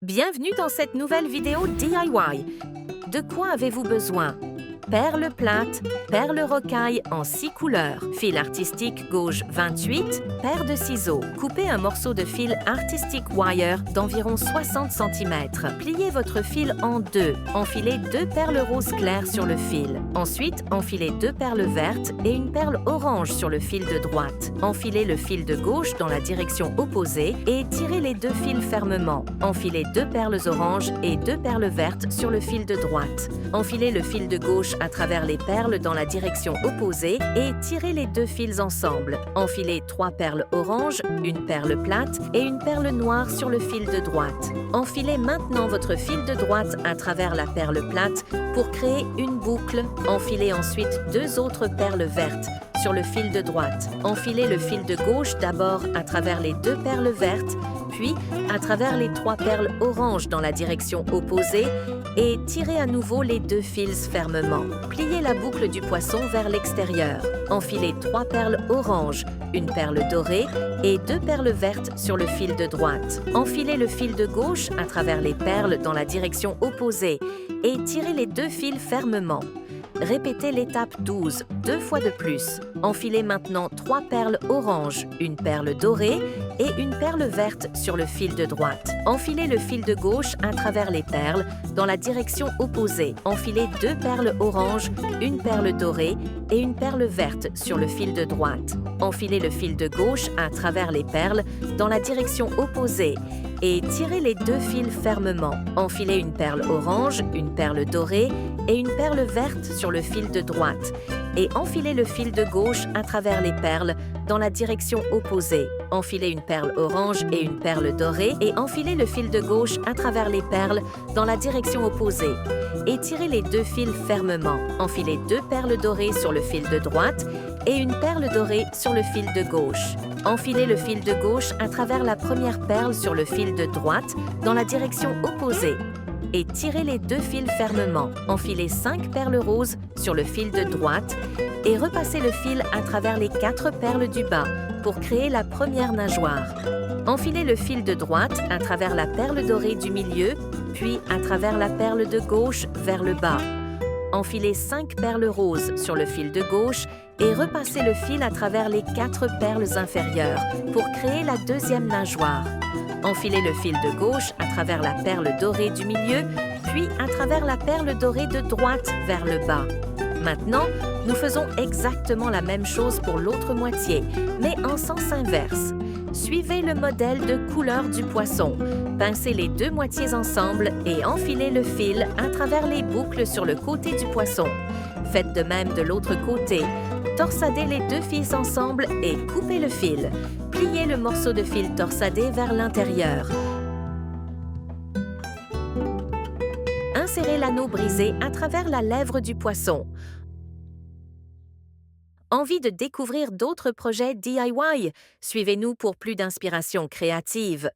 Bienvenue dans cette nouvelle vidéo DIY. De quoi avez-vous besoin? Perles plates, perles rocailles en 6 couleurs, fil artistique gauche 28, paire de ciseaux. Coupez un morceau de fil artistique wire d'environ 60 cm. Pliez votre fil en deux. Enfilez 2 perles roses claires sur le fil. Ensuite, enfilez 2 perles vertes et une perle orange sur le fil de droite. Enfilez le fil de gauche dans la direction opposée et tirez les 2 fils fermement. Enfilez 2 perles oranges et 2 perles vertes sur le fil de droite. Enfilez le fil de gauche à travers les perles dans la direction opposée et tirez les 2 fils ensemble. Enfilez 3 perles oranges, une perle plate et une perle noire sur le fil de droite. Enfilez maintenant votre fil de droite à travers la perle plate pour créer une boucle. Enfilez ensuite 2 autres perles vertes sur le fil de droite. Enfilez le fil de gauche d'abord à travers les 2 perles vertes, puis à travers les 3 perles oranges dans la direction opposée et tirez à nouveau les 2 fils fermement. Pliez la boucle du poisson vers l'extérieur. Enfilez 3 perles oranges, une perle dorée et 2 perles vertes sur le fil de droite. Enfilez le fil de gauche à travers les perles dans la direction opposée et tirez les 2 fils fermement. Répétez l'étape 12, 2 fois de plus. Enfilez maintenant 3 perles oranges, une perle dorée et une perle verte sur le fil de droite. Enfilez le fil de gauche à travers les perles dans la direction opposée. Enfilez 2 perles oranges, une perle dorée et une perle verte sur le fil de droite. Enfilez le fil de gauche à travers les perles dans la direction opposée et tirez les 2 fils fermement. Enfilez une perle orange, une perle dorée et une perle verte sur le fil de droite et enfilez le fil de gauche à travers les perles dans la direction opposée. Enfilez une perle orange et une perle dorée et enfilez le fil de gauche à travers les perles dans la direction opposée et tirez les 2 fils fermement. Enfilez 2 perles dorées sur le fil de droite et une perle dorée sur le fil de gauche. Enfilez le fil de gauche à travers la première perle sur le fil de droite dans la direction opposée et tirez les 2 fils fermement. Enfilez 5 perles roses sur le fil de droite et repassez le fil à travers les 4 perles du bas pour créer la première nageoire. Enfilez le fil de droite à travers la perle dorée du milieu, puis à travers la perle de gauche vers le bas. Enfilez 5 perles roses sur le fil de gauche et repassez le fil à travers les 4 perles inférieures pour créer la deuxième nageoire. Enfilez le fil de gauche à travers la perle dorée du milieu, puis à travers la perle dorée de droite vers le bas. Maintenant, nous faisons exactement la même chose pour l'autre moitié, mais en sens inverse. Suivez le modèle de couleur du poisson. Pincez les 2 moitiés ensemble et enfilez le fil à travers les boucles sur le côté du poisson. Faites de même de l'autre côté. Torsadez les 2 fils ensemble et coupez le fil. Pliez le morceau de fil torsadé vers l'intérieur. Insérez l'anneau brisé à travers la lèvre du poisson. Envie de découvrir d'autres projets DIY? Suivez-nous pour plus d'inspiration créative.